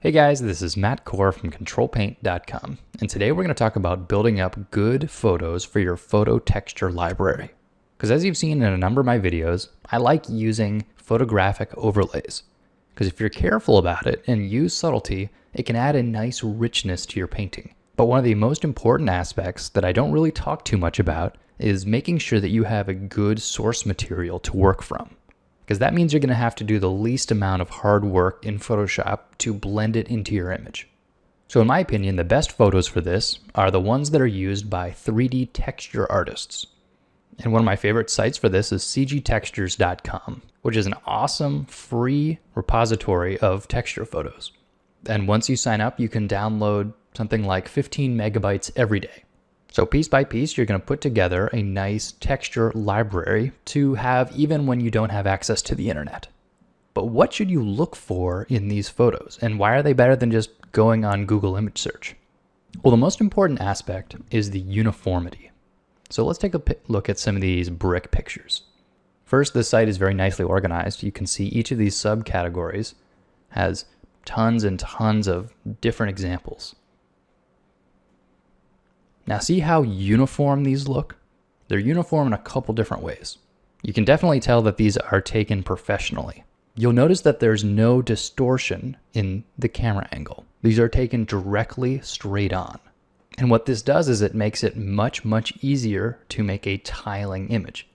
Hey guys, this is Matt Core from Ctrl+Paint.com, and today we're going to talk about building up good photos for your photo texture library. Because as you've seen in a number of my videos, I like using photographic overlays. Because if you're careful about it and use subtlety, it can add a nice richness to your painting. But one of the most important aspects that I don't really talk too much about is making sure that you have a good source material to work from. Because that means you're going to have to do the least amount of hard work in Photoshop to blend it into your image. So in my opinion, the best photos for this are the ones that are used by 3D texture artists. And one of my favorite sites for this is cgtextures.com, which is an awesome free repository of texture photos. And once you sign up, you can download something like 15 megabytes every day. So piece by piece, you're going to put together a nice texture library to have even when you don't have access to the internet. But what should you look for in these photos? And why are they better than just going on Google image search? Well, the most important aspect is the uniformity. So let's take a look at some of these brick pictures. First, this site is very nicely organized. You can see each of these subcategories has tons and tons of different examples. Now see how uniform these look? They're uniform in a couple different ways. You can definitely tell that these are taken professionally. You'll notice that there's no distortion in the camera angle. These are taken directly straight on. And what this does is it makes it much easier to make a tiling image.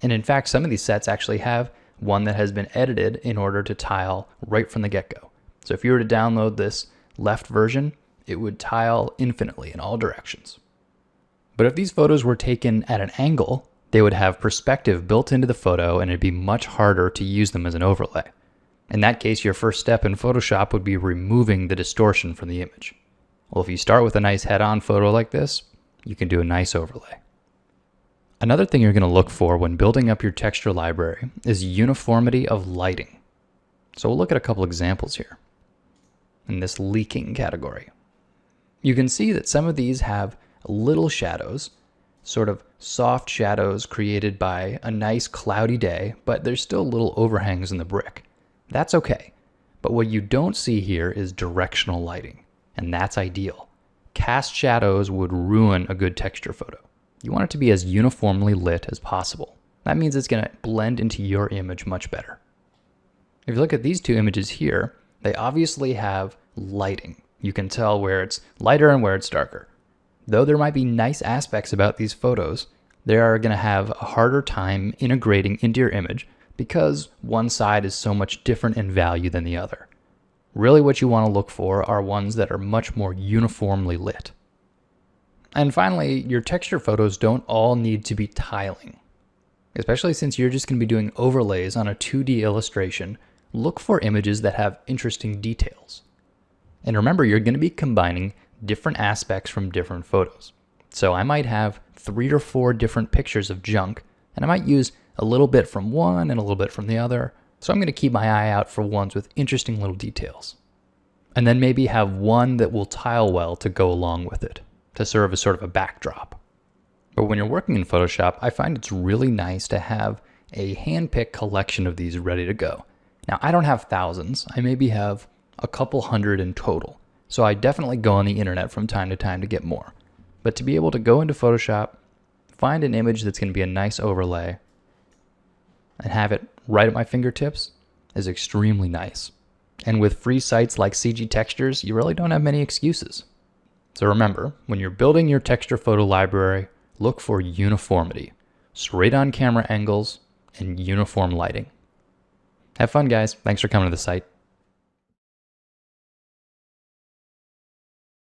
And in fact, some of these sets actually have one that has been edited in order to tile right from the get-go. So if you were to download this left version, it would tile infinitely in all directions. But if these photos were taken at an angle, they would have perspective built into the photo and it'd be much harder to use them as an overlay. In that case, your first step in Photoshop would be removing the distortion from the image. Well, if you start with a nice head-on photo like this, you can do a nice overlay. Another thing you're going to look for when building up your texture library is uniformity of lighting. So we'll look at a couple examples here in this leaking category. You can see that some of these have little shadows, sort of soft shadows created by a nice cloudy day, but there's still little overhangs in the brick. That's okay. But what you don't see here is directional lighting, and that's ideal. Cast shadows would ruin a good texture photo. You want it to be as uniformly lit as possible. That means it's going to blend into your image much better. If you look at these two images here, they obviously have lighting. You can tell where it's lighter and where it's darker. Though there might be nice aspects about these photos, they are going to have a harder time integrating into your image because one side is so much different in value than the other. Really what you want to look for are ones that are much more uniformly lit. And finally, your texture photos don't all need to be tiling. Especially since you're just going to be doing overlays on a 2D illustration, look for images that have interesting details. And remember, you're going to be combining different aspects from different photos. So I might have 3 or 4 different pictures of junk, and I might use a little bit from one and a little bit from the other. So I'm going to keep my eye out for ones with interesting little details. And then maybe have one that will tile well to go along with it, to serve as sort of a backdrop. But when you're working in Photoshop, I find it's really nice to have a hand-picked collection of these ready to go. Now, I don't have thousands. I maybe have a couple hundred in total. So I definitely go on the internet from time to time to get more. But to be able to go into Photoshop, find an image that's going to be a nice overlay, and have it right at my fingertips is extremely nice. And with free sites like CG Textures, you really don't have many excuses. So remember, when you're building your texture photo library, look for uniformity, straight on camera angles, and uniform lighting. Have fun, guys. Thanks for coming to the site.